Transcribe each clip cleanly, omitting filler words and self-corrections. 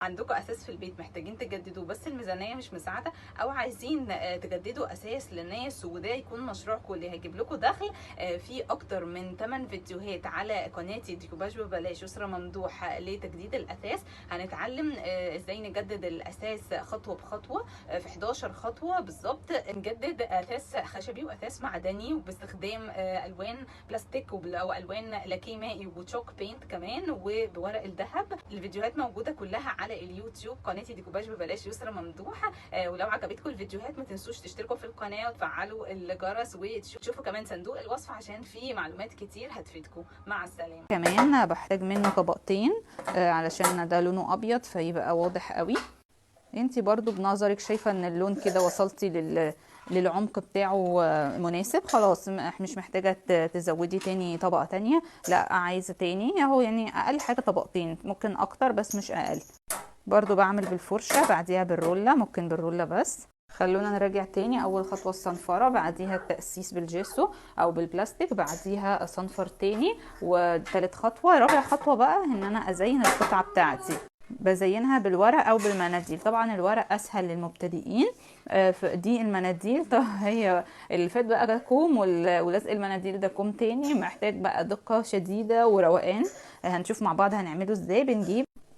عندكم اساس في البيت محتاجين تجددوا بس الميزانيه مش مساعده، او عايزين تجددوا اساس للناس وده يكون مشروعكم اللي هيجيب لكم دخل، في اكتر من 8 فيديوهات على قناتي ديكوباج ببلاش يسرا ممدوح لتجديد الاثاث. هنتعلم ازاي نجدد الاساس خطوه بخطوه، في 11 خطوه بالظبط. نجدد اثاث خشبي واثاث معدني وباستخدام الوان بلاستيك او الوان لاكيه مائي وتشوك بينت كمان وبورق الذهب. الفيديوهات موجوده كلها على اليوتيوب، قناتي ديكوباج ببلاش يسرا ممدوح. ولو عجبتكم الفيديوهات ما تنسوش تشتركوا في القناه وتفعلوا الجرس وتشوفوا كمان صندوق الوصف عشان فيه معلومات كتير هتفيدكم. مع السلامه. كمان بحتاج منه طبقتين علشان ده لونه ابيض فيبقى واضح قوي. انتي برضو بنظرك شايفه ان اللون كده وصلتي للعمق بتاعه مناسب، خلاص مش محتاجه تزودي تاني طبقه تانية، لا عايزه تاني اهو، يعني اقل حاجه طبقتين، ممكن اكتر بس مش اقل. برضو بعمل بالفرشه، بعديها بالرولة، ممكن بالرولة بس. خلونا نراجع تاني. اول خطوه الصنفره، بعديها التأسيس بالجيسو او بالبلاستيك، بعديها صنفر تاني، وثالث خطوه. رابع خطوه بقى ان انا ازين القطعه بتاعتي، بزينها بالورق او بالمناديل. طبعا الورق اسهل للمبتدئين، دي المناديل طب هي اللي فات بقى ده كوم، ولزق المناديل ده كوم تاني، محتاج بقى دقة شديدة وروقان. هنشوف مع بعض هنعمله ازاي.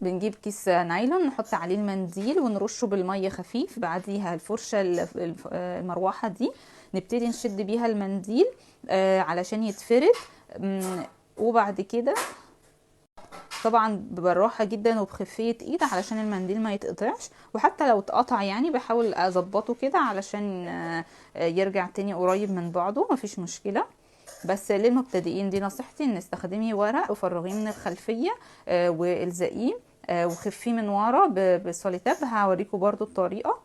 بنجيب كيس نايلون، نحط عليه المنديل ونرشه بالمية خفيف، بعديها الفرشة المروحة دي نبتدي نشد بيها المنديل علشان يتفرد. وبعد كده طبعا بالراحه جدا وبخفيه ايد علشان المنديل ما يتقطعش، وحتى لو اتقطع يعني بحاول اظبطه كده علشان يرجع تاني قريب من بعضه، مفيش مشكله. بس للمبتدئين دي نصيحتي ان استخدمي ورق وفرغيه من الخلفيه والزقيه وخفيه من ورا بالسوليتاب. هوريكم برضو الطريقه.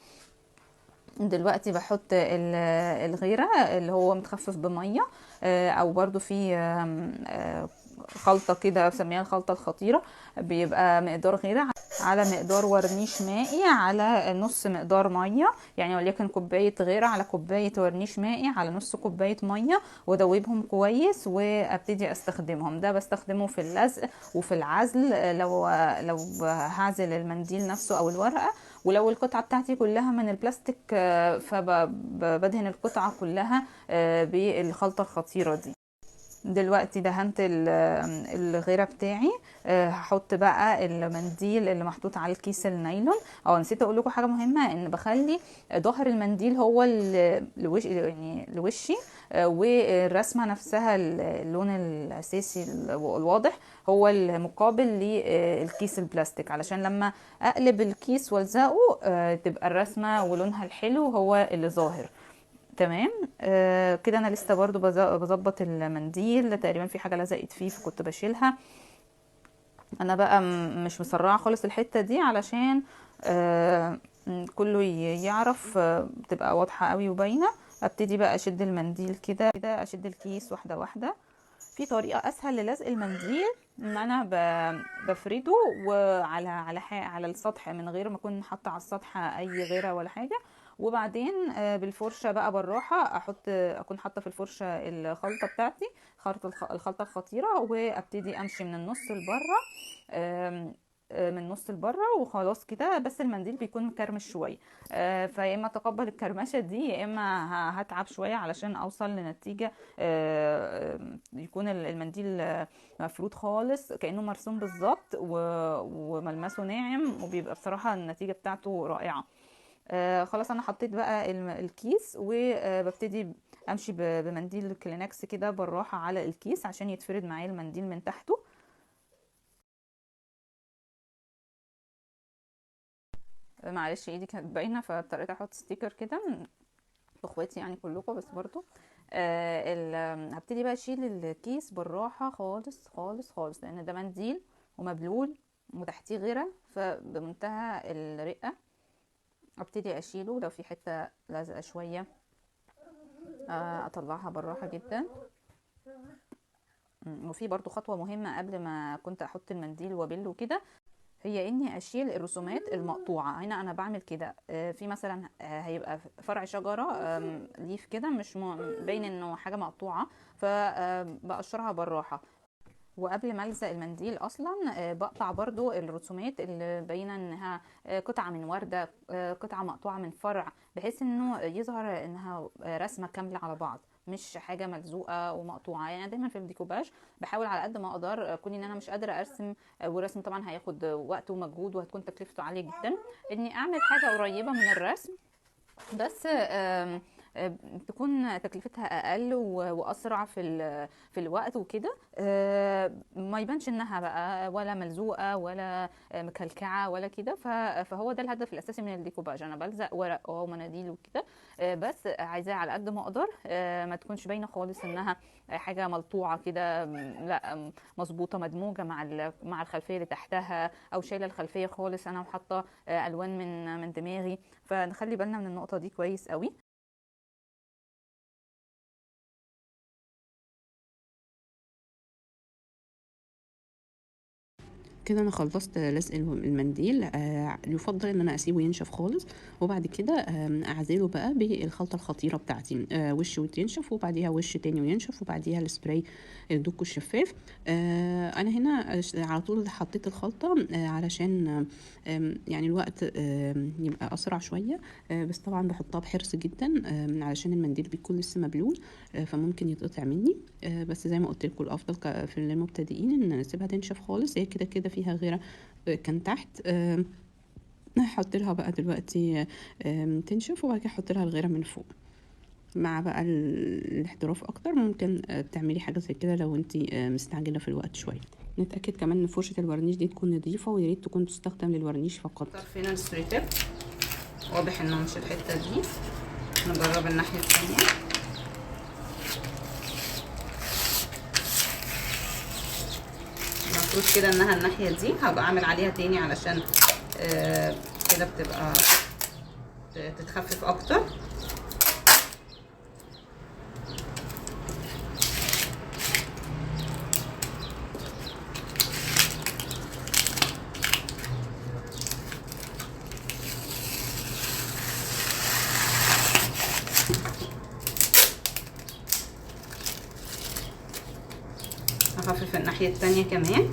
دلوقتي بحط الغيره اللي هو متخفف بميه، او برضو في خلطه كده بسميها الخلطه الخطيره، بيبقى مقدار غيره على مقدار ورنيش مائي على نص مقدار ميه، يعني وليكن كوبايه غيره على كوبايه ورنيش مائي على نص كوبايه ميه، وادوبهم كويس وابتدي استخدمهم. ده بستخدمه في اللزق وفي العزل، لو هعزل المنديل نفسه او الورقه. ولو القطعه بتاعتي كلها من البلاستيك فبدهن القطعه كلها بالخلطه الخطيره دي. دلوقتي دهنت الغيره بتاعي، هحط بقى المنديل اللي محطوط على الكيس النايلون. نسيت اقول لكم حاجه مهمه، ان بخلي ظهر المنديل هو يعني لوشي، والرسمه نفسها اللون الاساسي الواضح هو المقابل للكيس البلاستيك، علشان لما اقلب الكيس والزقه تبقى الرسمه ولونها الحلو هو اللي ظاهر. تمام. كده انا لسه برضو بظبط المنديل، تقريبا في حاجه لزقت فيه فكنت بشيلها. انا بقى مش مسرعه خالص الحته دي علشان كله يعرف، تبقى واضحه قوي وباينه. ابتدي بقى اشد المنديل كده اشد الكيس واحده واحده. في طريقه اسهل للزق المنديل، ان انا بفرده وعلى على السطح من غير ما اكون حاطه على السطح اي غيره ولا حاجه، وبعدين بالفرشه بقى بالراحه اكون حاطه في الفرشه الخلطه بتاعتي، الخلطه الخطيره، وابتدي امشي من النص لبره، من النص لبره وخلاص كده. بس المنديل بيكون مكرمش شويه، فيا اما اتقبل الكرمشه دي يا اما هتعب شويه علشان اوصل لنتيجه يكون المنديل مفرود خالص كانه مرسوم بالظبط وملمسه ناعم، وبيبقى بصراحه النتيجه بتاعته رائعه. خلاص انا حطيت بقى الكيس، وببتدي امشي بمنديل كلينكس كده بالراحه على الكيس عشان يتفرد معايا المنديل من تحته. معلش ايدي كانت باينه فاضطريت احط ستيكر كده، اخواتي يعني كلكم، بس برضو هبتدي بقى اشيل الكيس بالراحه خالص خالص خالص، لان ده منديل ومبلول وتحتيه غيره، فبمنتهى الرقه ابتدي اشيله. لو في حته لازقه شويه اطلعها بالراحه جدا. وفي برضو خطوه مهمه قبل ما كنت احط المنديل وابله كده، هي اني اشيل الرسومات المقطوعه. هنا انا بعمل كده، في مثلا هيبقى فرع شجره ليف كده مش باين انه حاجه مقطوعه، فبقشرها بالراحه. وقبل ما الزق المنديل اصلا بقطع برضو الرسومات اللي باينه انها قطعه من ورده، قطعه مقطوعه من فرع، بحيث انه يظهر انها رسمه كامله على بعض، مش حاجه ملزوقه ومقطوعه. يعني أنا دايما في الديكوباج بحاول على قد ما اقدر، كون ان انا مش قادره ارسم، والرسم طبعا هياخد وقت ومجهود وهتكون تكلفته عاليه جدا، اني اعمل حاجه قريبه من الرسم بس تكون تكلفتها اقل واسرع في الوقت وكده، ما يبانش انها بقى ولا ملزوقه ولا مكلكعه ولا كده. فهو ده الهدف الاساسي من الديكوباج. انا بلزق ورق ومناديل وكده، بس عايزاها على قد ما اقدر ما تكونش باينه خالص انها حاجه ملطوعه كده، لا مظبوطه مدموجه مع الخلفيه اللي تحتها، او شايله الخلفيه خالص انا وحاطه الوان من دماغي. فنخلي بالنا من النقطه دي كويس قوي. كده انا خلصت لزق المنديل. يفضل ان انا اسيبه ينشف خالص، وبعد كده اعزله بقى بالخلطه الخطيره بتاعتي، وش وتنشف وبعديها وش تاني وينشف وبعديها السبراي الدوكو الشفاف. انا هنا على طول حطيت الخلطه علشان يعني الوقت يبقى اسرع شويه، بس طبعا بحطها بحرص جدا علشان المنديل بيكون لسه مبلول، فممكن يتقطع مني. بس زي ما قلت لكم الافضل في المبتدئين ان نسيبها تنشف خالص، هي كده كده فيها غيره كان تحت. هحط لها بقى دلوقتي تنشف، وبعد كده احط لها الغيره من فوق. مع بقى الاحتراف اكتر ممكن تعملي حاجه زي كده لو انت مستعجله في الوقت شويه. نتاكد كمان ان فرشه الورنيش دي تكون نظيفه، ويا ريت تكون تستخدم للورنيش فقط. طرفين السبراي تيب واضح انه مش الحته دي. نجرب الناحيه الثانيه. المفروض كده انها الناحيه دي هبقى اعمل عليها تاني علشان كده بتبقى تتخفف اكتر. هخفف الناحيه التانيه كمان.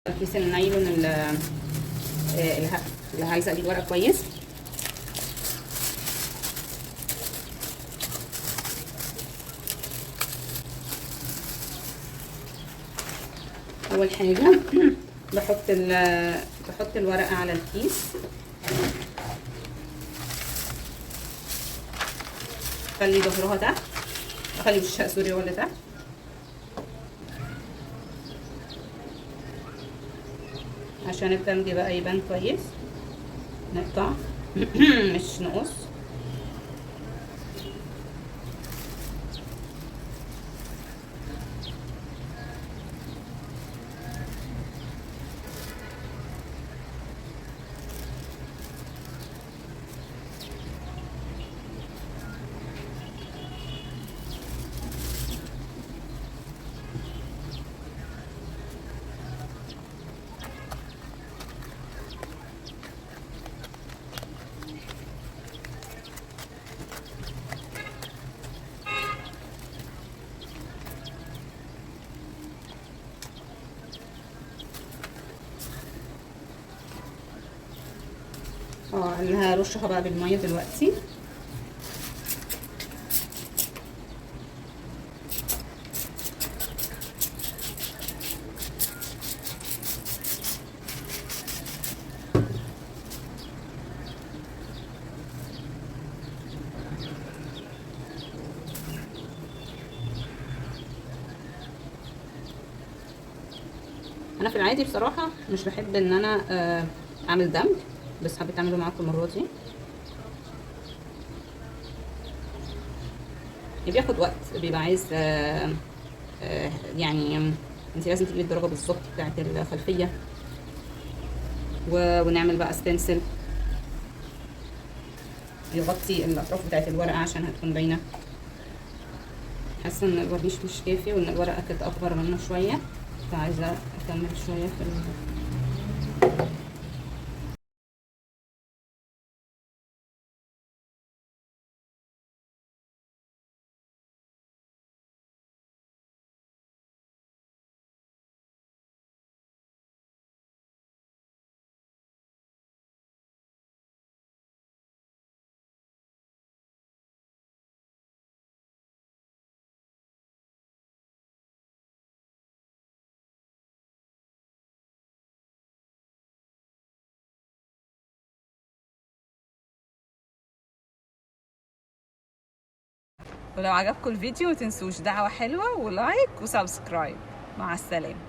الكيس النايلون اللي هلزق بيه الورق كويس. اول حاجه بحط الورقه على الكيس، خلي ظهرها تحت، اخلي وشها سوري ولا تحت، عشان التلج بقى يبان كويس. نقطع مش نقص. اللي هرشها بقى بالميه دلوقتي. انا في العادي بصراحه مش بحب ان انا اعمل دمج، بس حبيت اعمله معاكم المره دي. بياخد وقت، بيبقى عايز يعني انت لازم تجيبي الدرجه بالظبط بتاعه الخلفيه، ونعمل بقى ستنسل يغطي الاطراف بتاعه الورقه عشان هتكون باينه. حاسه ان الورنيش مش كافي وان الورقه كانت اكبر منه شويه، فعايزه اكمل شويه في ولو عجبكم الفيديو متنسوش دعوة حلوة ولايك وسبسكرايب. مع السلامة.